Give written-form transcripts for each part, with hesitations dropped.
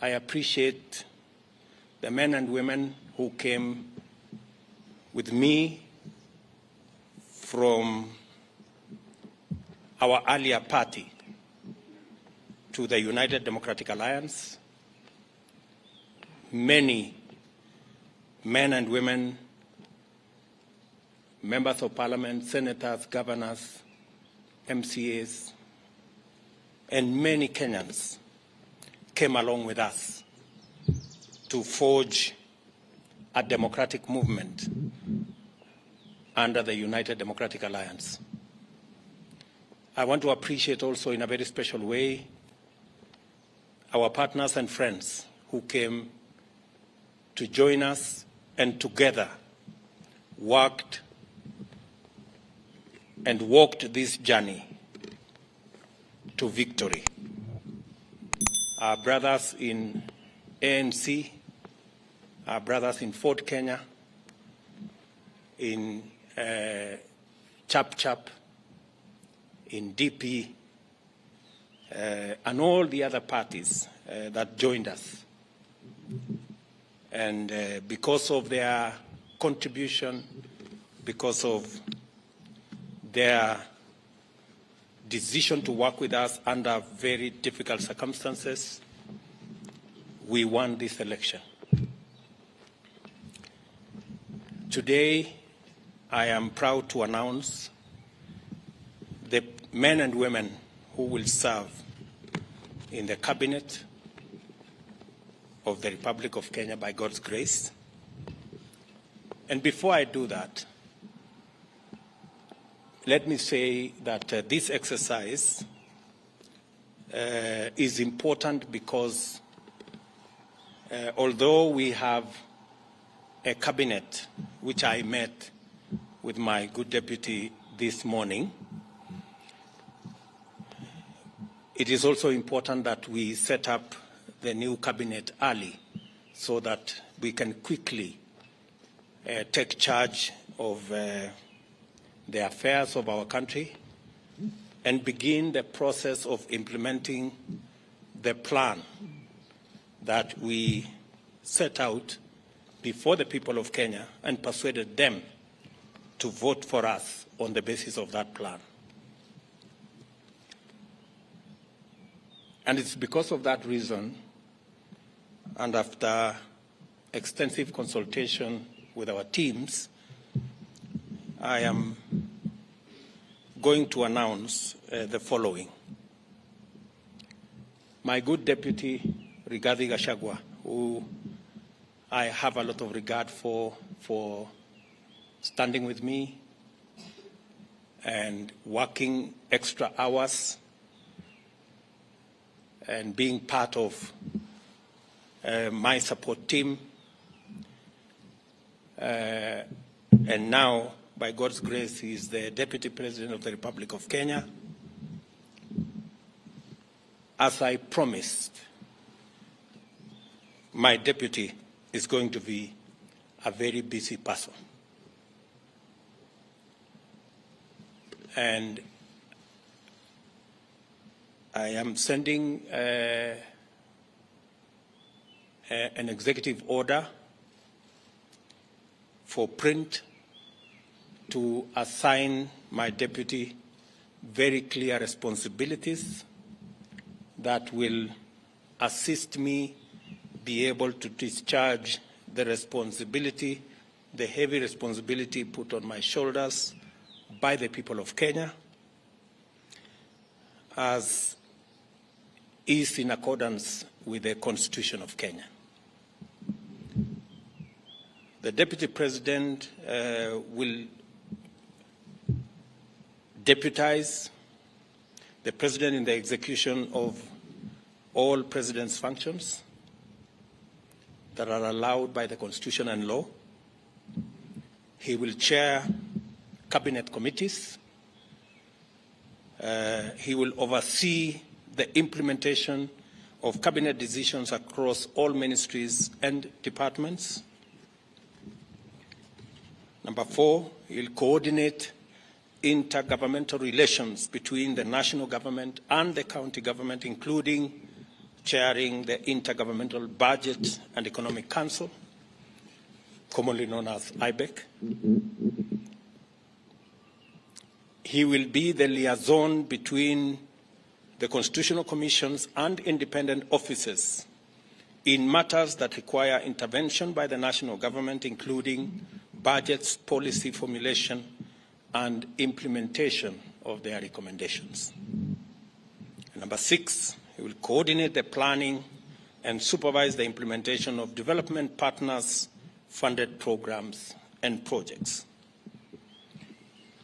I appreciate the men and women who came with me from our earlier party to the United Democratic Alliance. Many men and women, members of parliament, senators, governors, MCAs, and many Kenyans came along with us to forge a democratic movement under the United Democratic Alliance. I want to appreciate also in a very special way our partners and friends who came to join us and together worked and walked this journey to victory. Our brothers in ANC, our brothers in Fort Kenya, in Chap Chap, in DP, and all the other parties that joined us. And because of their contribution, because of their decision to work with us under very difficult circumstances, we won this election. Today, I am proud to announce the men and women who will serve in the cabinet of the Republic of Kenya by God's grace. And before I do that, let me say that this exercise is important because although we have a cabinet, which I met with my good deputy this morning, it is also important that we set up the new cabinet early so that we can quickly take charge of the affairs of our country and begin the process of implementing the plan that we set out before the people of Kenya and persuaded them to vote for us on the basis of that plan. And it's because of that reason, and after extensive consultation with our teams, I am going to announce the following. My good deputy, Rigathi Gachagua, who I have a lot of regard for standing with me and working extra hours and being part of my support team. And now, by God's grace, he is the Deputy President of the Republic of Kenya. As I promised, my deputy is going to be a very busy person. And I am sending an executive order for print to assign my deputy very clear responsibilities that will assist me be able to discharge the responsibility, the heavy responsibility put on my shoulders by the people of Kenya, as is in accordance with the Constitution of Kenya. The Deputy President will deputize the President in the execution of all President's functions that are allowed by the Constitution and law. He will chair cabinet committees. He will oversee the implementation of cabinet decisions across all ministries and departments. Number 4, he will coordinate intergovernmental relations between the national government and the county government, including chairing the Intergovernmental Budget and Economic Council, commonly known as IBEC. He will be the liaison between the constitutional commissions and independent offices in matters that require intervention by the national government, including budgets, policy formulation, and implementation of their recommendations. And number 6, he will coordinate the planning and supervise the implementation of development partners' funded programs and projects.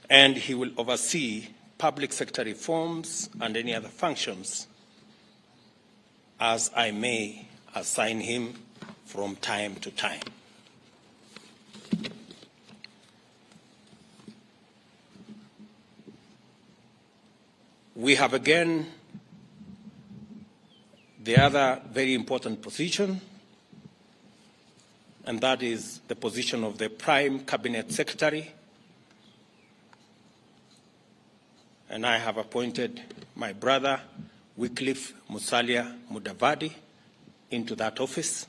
And he will oversee public sector reforms and any other functions as I may assign him from time to time. We have again the other very important position, and that is the position of the Prime Cabinet Secretary. And I have appointed my brother, Wycliffe Musalia Mudavadi, into that office.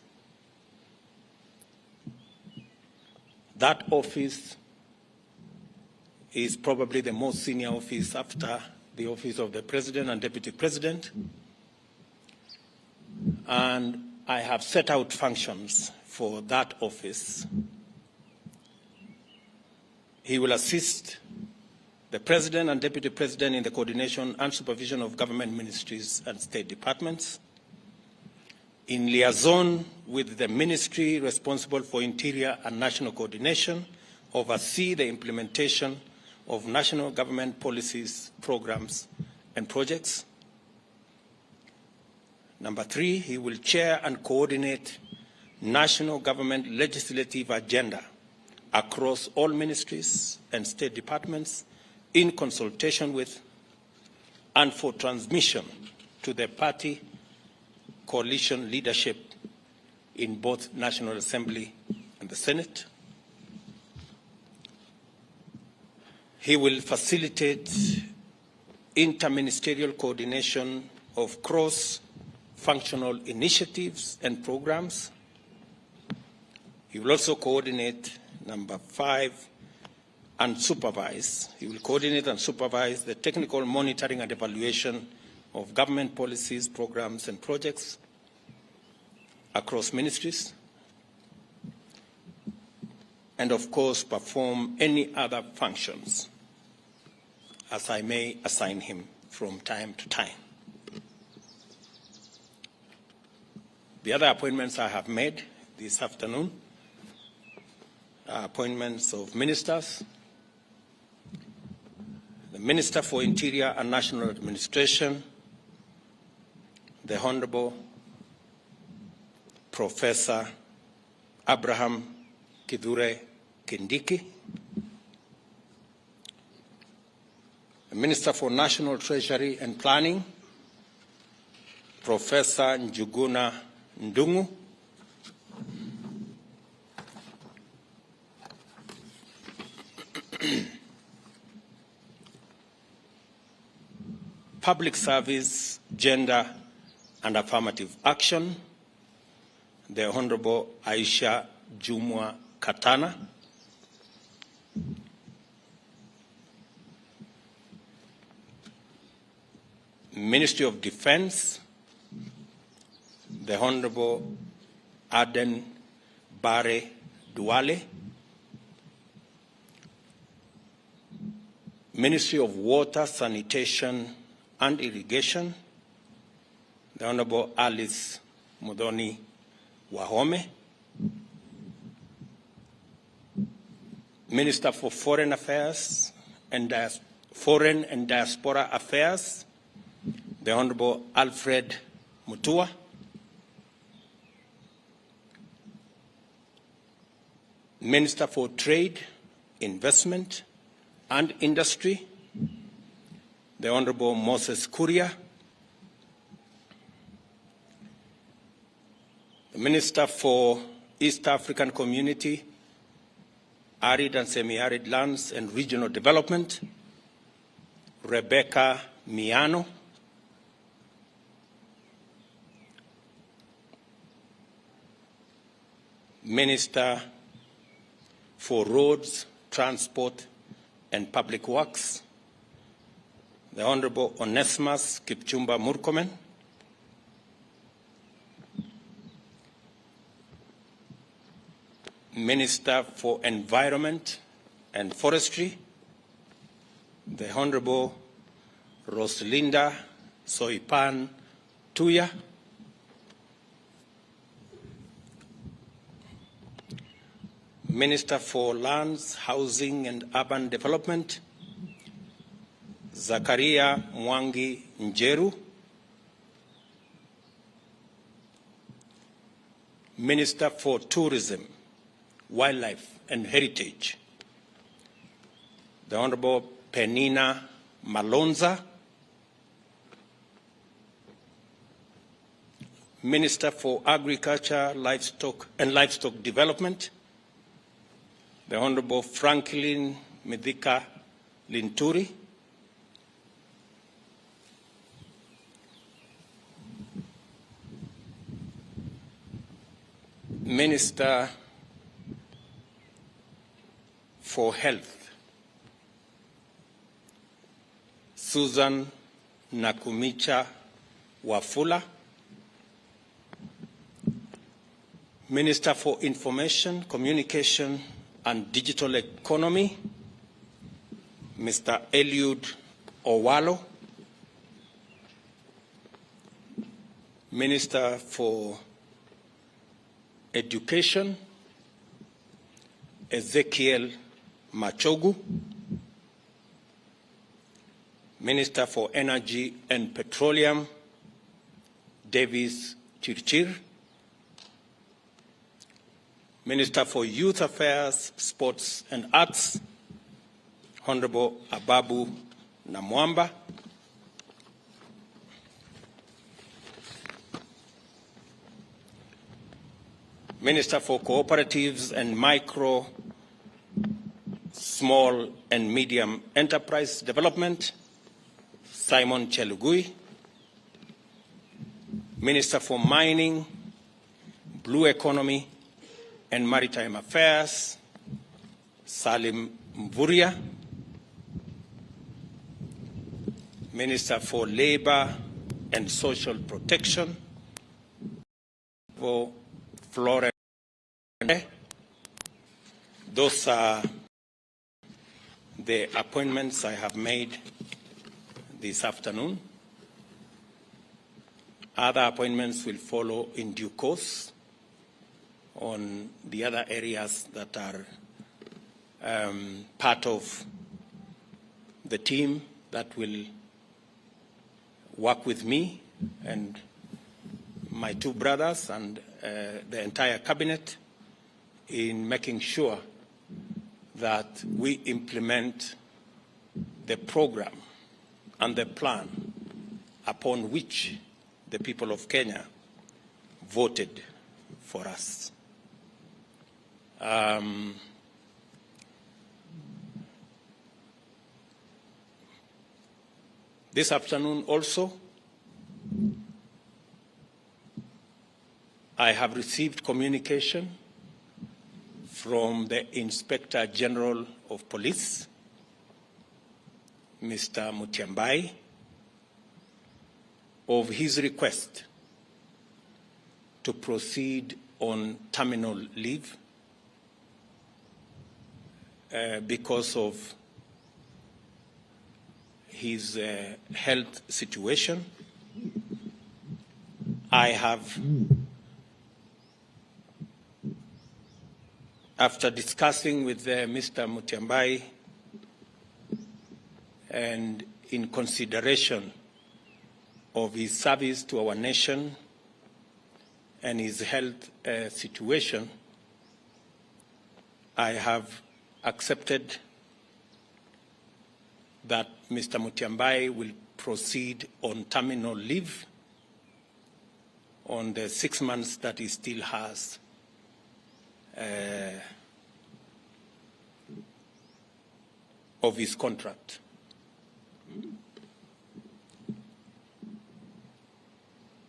That office is probably the most senior office after the office of the President and Deputy President. And I have set out functions for that office. He will assist the President and Deputy President in the coordination and supervision of government ministries and state departments, in liaison with the ministry responsible for interior and national coordination, oversee the implementation of national government policies, programs, and projects. Number 3, he will chair and coordinate national government legislative agenda across all ministries and state departments in consultation with and for transmission to the party coalition leadership in both National Assembly and the Senate. He will facilitate interministerial coordination of cross-functional initiatives and programs. He will also coordinate, number 5, and supervise. He will coordinate and supervise the technical monitoring and evaluation of government policies, programs, and projects across ministries, and of course perform any other functions as I may assign him from time to time. The other appointments I have made this afternoon are appointments of ministers. The Minister for Interior and National Administration, the Honorable Professor Abraham Kithure Kindiki, the Minister for National Treasury and Planning, Professor Njuguna Ndung'u, Public Service, Gender and Affirmative Action, the Honorable Aisha Jumwa Katana, Ministry of Defense, the Honorable Aden Bare Duale, Ministry of Water, Sanitation and Irrigation, the Honorable Alice Mudhoni Wahome, Minister for Foreign Affairs and Foreign and Diaspora Affairs, the Honorable Alfred Mutua, Minister for Trade, Investment and Industry, the Honorable Moses Kuria, the Minister for East African Community, Arid and Semi-Arid Lands and Regional Development, Rebecca Miano, Minister for Roads, Transport and Public Works, the Honorable Onesimus Kipchumba Murkomen, Minister for Environment and Forestry, the Honorable Rosalinda Soipan Tuya, Minister for Lands, Housing and Urban Development, Zakaria Mwangi Njeru, Minister for Tourism, Wildlife and Heritage, the Honorable Penina Malonza, Minister for Agriculture, Livestock and Livestock Development, the Honorable Franklin Mithika Linturi, Minister for Health, Susan Nakumicha Wafula, Minister for Information, Communication and Digital Economy, Mr. Eliud Owalo, Minister for Education, Ezekiel Machogu, Minister for Energy and Petroleum, Davis Chirchir, Minister for Youth Affairs, Sports and Arts, Honorable Ababu Namwamba, Minister for Cooperatives and Micro, Small and Medium Enterprise Development, Simon Chelugui, Minister for Mining, Blue Economy and Maritime Affairs, Salim Mvurya, Minister for Labor and Social Protection, for Florence. Those are the appointments I have made this afternoon. Other appointments will follow in due course on the other areas that are part of the team that will work with me and my two brothers and the entire cabinet in making sure that we implement the program and the plan upon which the people of Kenya voted for us. This afternoon also, I have received communication from the Inspector General of Police, Mr. Mutiambai, of his request to proceed on terminal leave because of his health situation. I have, after discussing with Mr. Mutiambai and in consideration of his service to our nation and his health situation, I have accepted that Mr. Mutiambai will proceed on terminal leave on the 6 months that he still has of his contract.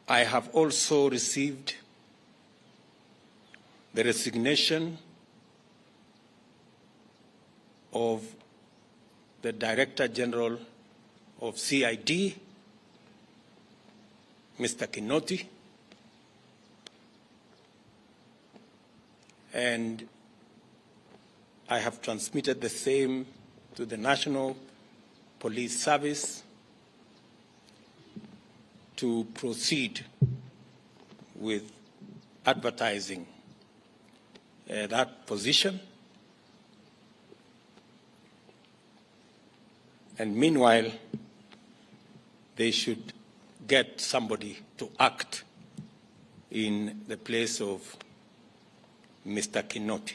I have also received the resignation of the Director General of CID, Mr. Kinoti, and I have transmitted the same to the National Police Service to proceed with advertising that position. And meanwhile, they should get somebody to act in the place of Mr. Kinoti.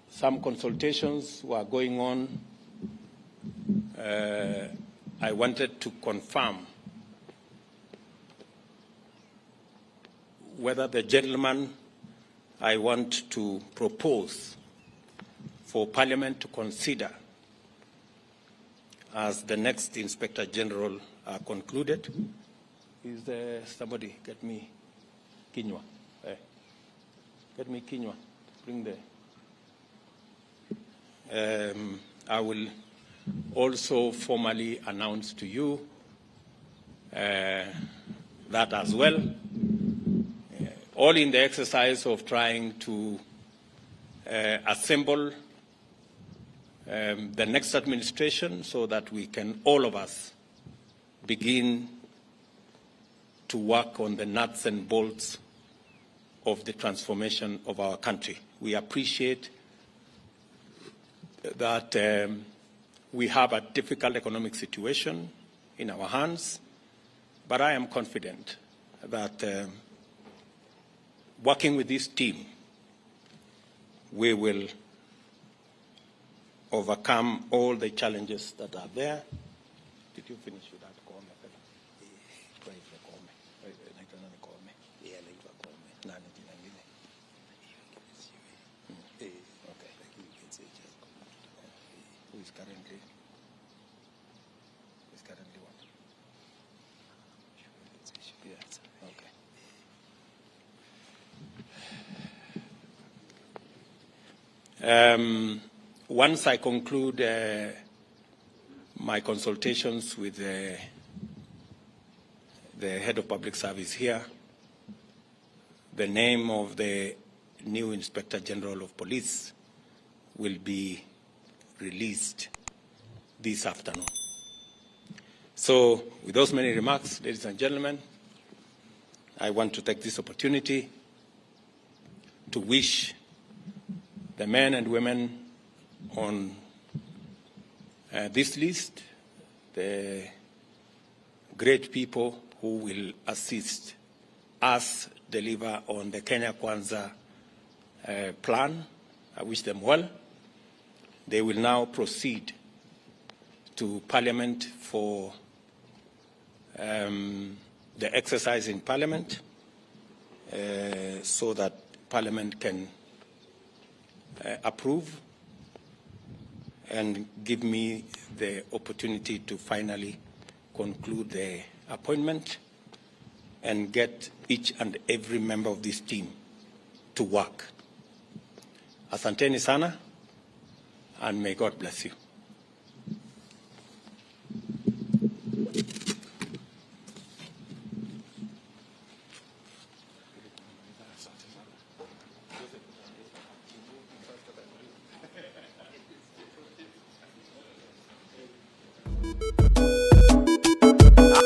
Some consultations were going on. I wanted to confirm whether the gentleman I want to propose for Parliament to consider as the next Inspector General are concluded. Is there somebody? Get me Kinywa. Get me Kinywa. Bring the. I will also formally announce to you that as well, all in the exercise of trying to assemble the next administration so that we can, all of us, begin to work on the nuts and bolts of the transformation of our country. We appreciate that we have a difficult economic situation in our hands, but I am confident that working with this team, we will overcome all the challenges that are there. Did you finish with that? Once I conclude my consultations with the head of public service here, the name of the new Inspector General of Police will be released this afternoon. So, with those many remarks, ladies and gentlemen, I want to take this opportunity to wish the men and women on this list, the great people who will assist us deliver on the Kenya Kwanza plan. I wish them well. They will now proceed to Parliament for the exercise in Parliament so that Parliament can approve and give me the opportunity to finally conclude the appointment and get each and every member of this team to work. Asanteni sana, and may God bless you.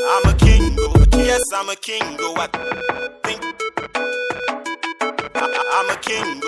I'm a king, yes, I'm a king, I think I'm a king,